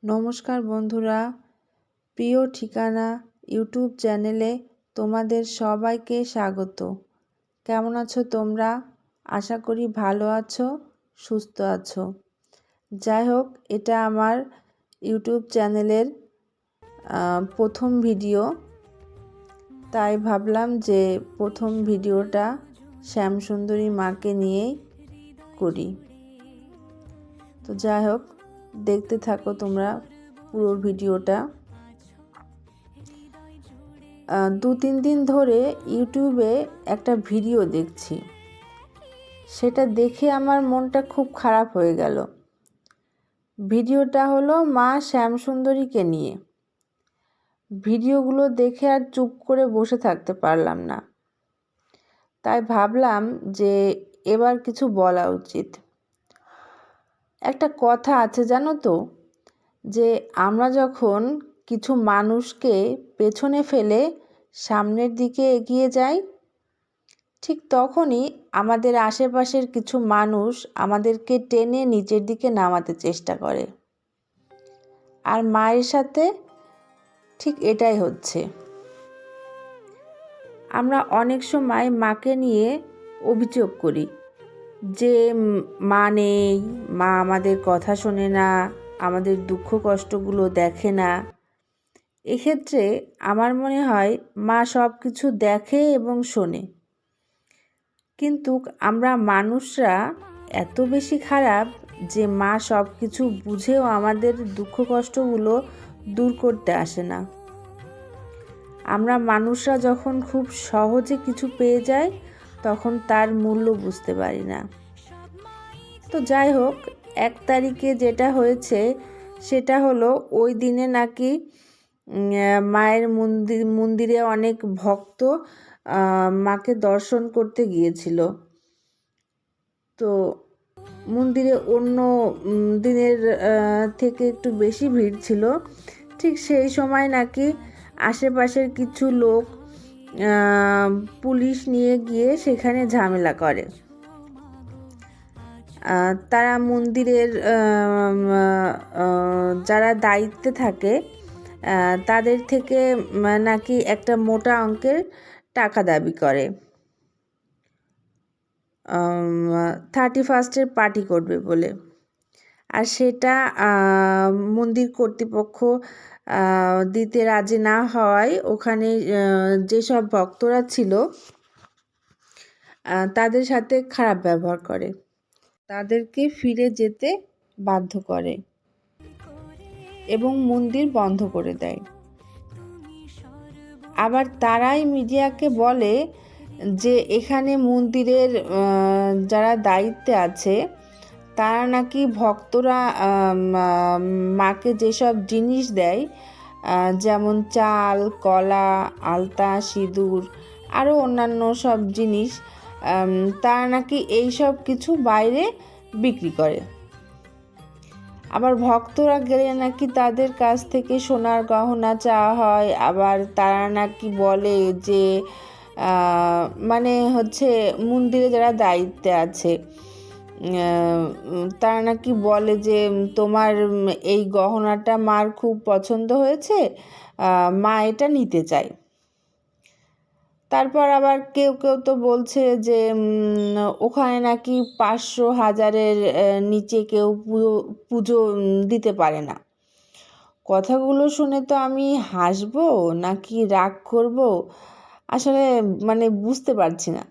নমস্কার বন্ধুরা, প্রিয় ঠিকানা ইউটিউব চ্যানেলে তোমাদের সবাইকে স্বাগত। কেমন আছো তোমরা? আশা করি ভালো আছো, সুস্থ আছো। যাই হোক, এটা আমার ইউটিউব চ্যানেলের প্রথম ভিডিও, তাই ভাবলাম যে প্রথম ভিডিওটা শ্যামসুন্দরী মাকে নিয়েই করি। তো যাই হোক, দেখতে থাকো তোমরা পুরো ভিডিওটা। 2-3 দিন ধরে ইউটিউবে একটা ভিডিও দেখছি, সেটা দেখে আমার মনটা খুব খারাপ হয়ে গেল। ভিডিওটা হলো মা শ্যামসুন্দরীকে নিয়ে। ভিডিওগুলো দেখে আর চুপ করে বসে থাকতে পারলাম না, তাই ভাবলাম যে এবার কিছু বলা উচিত। একটা কথা আছে জানো তো, যে আমরা যখন কিছু মানুষকে পেছনে ফেলে সামনের দিকে এগিয়ে যাই, ঠিক তখনই আমাদের আশেপাশের কিছু মানুষ আমাদেরকে টেনে নিচের দিকে নামাতে চেষ্টা করে। আর মায়ের সাথে ঠিক এটাই হচ্ছে। আমরা অনেক সময় মাকে নিয়ে অভিযোগ করি যে মা নেই, মা আমাদের কথা শোনে না, আমাদের দুঃখ কষ্টগুলো দেখে না। এক্ষেত্রে আমার মনে হয় মা সব কিছু দেখে এবং শোনে, কিন্তু আমরা মানুষরা এত বেশি খারাপ যে মা সব কিছু বুঝেও আমাদের দুঃখ কষ্টগুলো দূর করতে আসে না। আমরা মানুষরা যখন খুব সহজে কিছু পেয়ে যাই, তখন তার মূল্য বুঝতে পারি না। তো যাই হোক, 1 তারিখে যেটা হয়েছে সেটা হলো, ওই দিনে নাকি মায়ের মন্দিরে অনেক ভক্ত মাকে দর্শন করতে গিয়েছিল। তো মন্দিরে অন্য দিনের থেকে একটু বেশি ভিড় ছিল। ঠিক সেই সময় নাকি আশেপাশের কিছু লোক পুলিশ নিয়ে গিয়ে সেখানে ঝামেলা করে। তারা মন্দিরের যারা দায়িত্বে থাকে তাদের থেকে নাকি একটা মোটা অঙ্কের টাকা দাবি করে। 31st পার্টি করবে বলে। আর সেটা মন্দির কর্তৃপক্ষ দিতে রাজি না হওয়ায় ওখানে যেসব ভক্তরা ছিল তাদের সাথে খারাপ ব্যবহার করে, তাদেরকে ফিরে যেতে বাধ্য করে এবং মন্দির বন্ধ করে দেয়। আবার তারাই মিডিয়াকে বলে যে এখানে মন্দিরের যারা দায়িত্বে আছে তারা নাকি ভক্তরা মাকে যেসব জিনিস দেয়, যেমন চাল, কলা, আলতা, সিঁদুর, আরও অন্যান্য সব জিনিস, তারা নাকি এই সব কিছু বাইরে বিক্রি করে। আবার ভক্তরা গেলে নাকি তাদের কাছ থেকে সোনার গহনা চাওয়া হয়। আবার তারা নাকি বলে যে মন্দিরে যারা দায়িত্বে আছে তারা নাকি বলে যে তোমার এই গহনাটা মার খুব পছন্দ হয়েছে, মা এটা নিতে চায়। তারপর আবার কেউ কেউ তো বলছে যে ওখানে নাকি 500-1000-এর নিচে কেউ পুজো দিতে পারে না। কথাগুলো শুনে তো আমি হাসবো নাকি রাগ করব, আসলে বুঝতে পারছি না।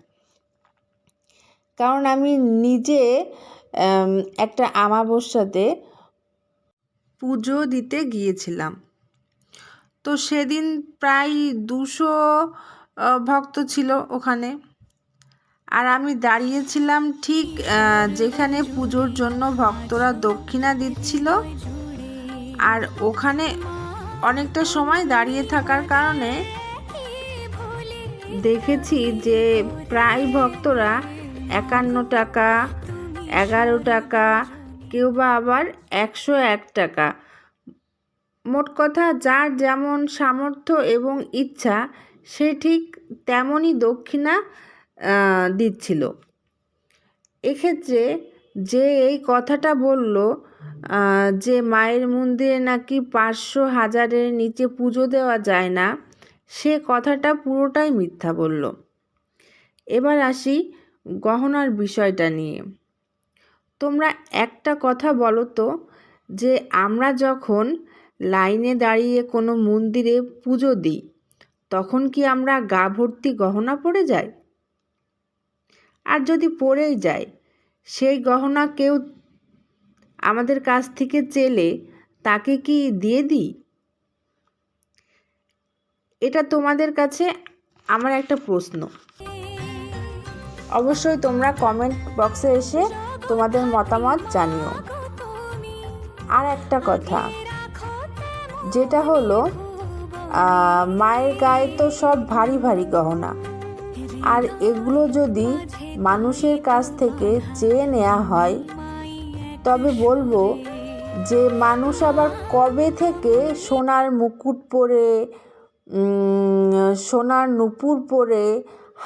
কারণ আমি নিজে একটা আমাবস্যাতে পুজো দিতে গিয়েছিলাম। তো সেদিন প্রায় 200 ভক্ত ছিল ওখানে। আর আমি দাঁড়িয়েছিলাম ঠিক যেখানে পুজোর জন্য ভক্তরা দক্ষিণা দিচ্ছিল। আর ওখানে অনেকটা সময় দাঁড়িয়ে থাকার কারণে দেখেছি যে প্রায় ভক্তরা 51 টাকা, 11 টাকা, কেউ বা আবার 101 টাকা, মোট কথা যার যেমন সামর্থ্য এবং ইচ্ছা সে ঠিক তেমনই দক্ষিণা দিচ্ছিল। এক্ষেত্রে যে এই কথাটা বলল যে মায়ের মন্দিরে নাকি 500-1000-এর নিচে পুজো দেওয়া যায় না, সে কথাটা পুরোটাই মিথ্যা বলল। এবার আসি গহনার বিষয়টা নিয়ে। তোমরা একটা কথা বলো তো, যে আমরা যখন লাইনে দাঁড়িয়ে কোনো মন্দিরে পুজো দিই, তখন কি আমরা গা ভর্তি গহনা পরে যাই? আর যদি পরেই যাই, সেই গহনা কেউ আমাদের কাছ থেকে চেলে তাকে কি দিয়ে দিই? এটা তোমাদের কাছে আমার একটা প্রশ্ন। অবশ্যই তোমরা কমেন্ট বক্সে এসে তোমাদের মতামত জানিও। আর একটা কথা, যেটা হলো মায়ের গায়ে তো সব ভারী ভারী গহনা, আর এগুলো যদি মানুষের কাছ থেকে চেয়ে নেওয়া হয়, তবে বলবো যে মানুষ আবার কবে থেকে সোনার মুকুট পরে, সোনার নূপুর পরে,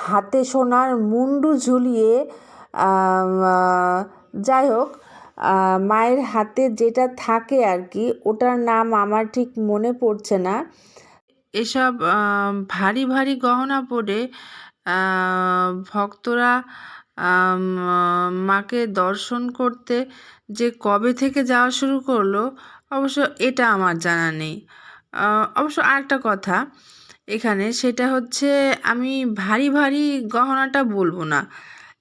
হাতে সোনার মুন্ডু ঝুলিয়ে, যাই হোক, মায়ের হাতে যেটা থাকে আর কি, ওটার নাম আমার ঠিক মনে পড়ছে না, এসব ভারী ভারী গহনা পরে ভক্তরা মাকে দর্শন করতে যে কবে থেকে যাওয়া শুরু করলো, অবশ্য এটা আমার জানা নেই। অবশ্য আরেকটা কথা এখানে, সেটা হচ্ছে আমি ভারী ভারী গহনাটা বলবো না,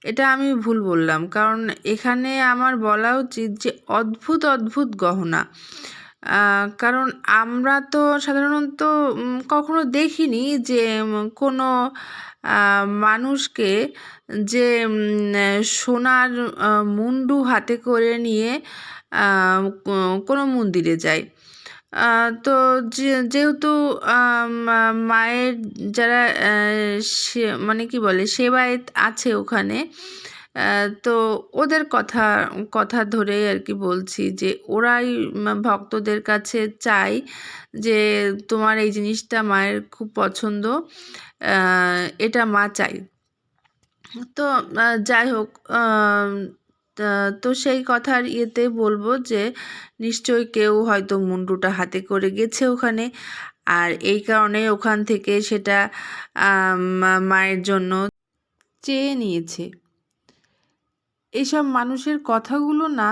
এটা আমি ভুল বললাম, কারণ এখানে আমার বলা উচিত যে অদ্ভুত অদ্ভুত গহনা। কারণ আমরা তো সাধারণত কখনো দেখিনি যে কোনো মানুষকে যে সোনার মুন্ডু হাতে করে নিয়ে কোনো মন্দিরে যায়। তো যেহেতু মায়ের যারা মানে কি বলে সেবায়েত আছে ওখানে, তো ওদের কথা ধরেই আর কি বলছি, যে ওরাই ভক্তদের কাছে চায় যে তোমার এই জিনিসটা মায়ের খুব পছন্দ, এটা মা চাই। তো যাই হোক, তো সেই কথার ইয়েতে বলবো যে নিশ্চয়ই কেউ হয়তো মুন্ডুটা হাতে করে গেছে ওখানে, আর এই কারণে ওখান থেকে সেটা মায়ের জন্য চেয়ে নিয়েছে। এসব মানুষের কথাগুলো না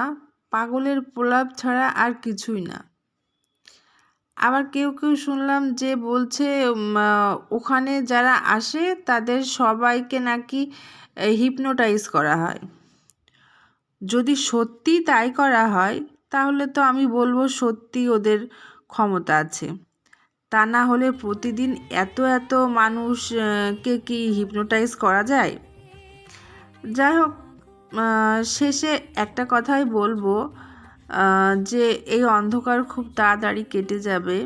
পাগলের প্রলাপ ছাড়া আর কিছুই না। আবার কেউ কেউ শুনলাম যে বলছে ওখানে যারা আসে তাদের সবাইকে নাকি হিপনোটাইজ করা হয়। যদি সত্যি তাই করা হয়, তাহলে তো আমি বলবো সত্যি ওদের ক্ষমতা আছে। তা না হলে প্রতিদিন এত এত মানুষকে কি হিপনোটাইজ করা যায়? যাই হোক, শেষে একটা কথাই বলবো, যে এই অন্ধকার খুব তাড়াতাড়ি কেটে যাবে,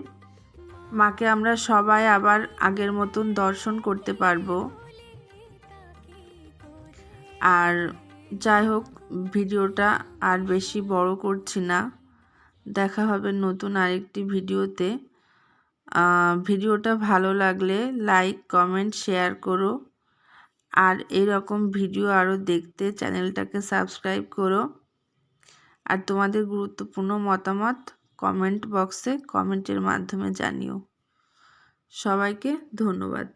মাকে আমরা সবাই আবার আগের মতন দর্শন করতে পারবো। আর যাই হোক, ভিডিওটা আর বেশি বড় করছি না, দেখা হবে নতুন আরেকটি ভিডিওতে। ভিডিওটা ভালো লাগলে লাইক, কমেন্ট, শেয়ার করো, আর এরকম ভিডিও আরও দেখতে চ্যানেলটাকে সাবস্ক্রাইব করো। আর তোমাদের গুরুত্বপূর্ণ মতামত কমেন্ট বক্সে কমেন্টের মাধ্যমে জানিও। সবাইকে ধন্যবাদ।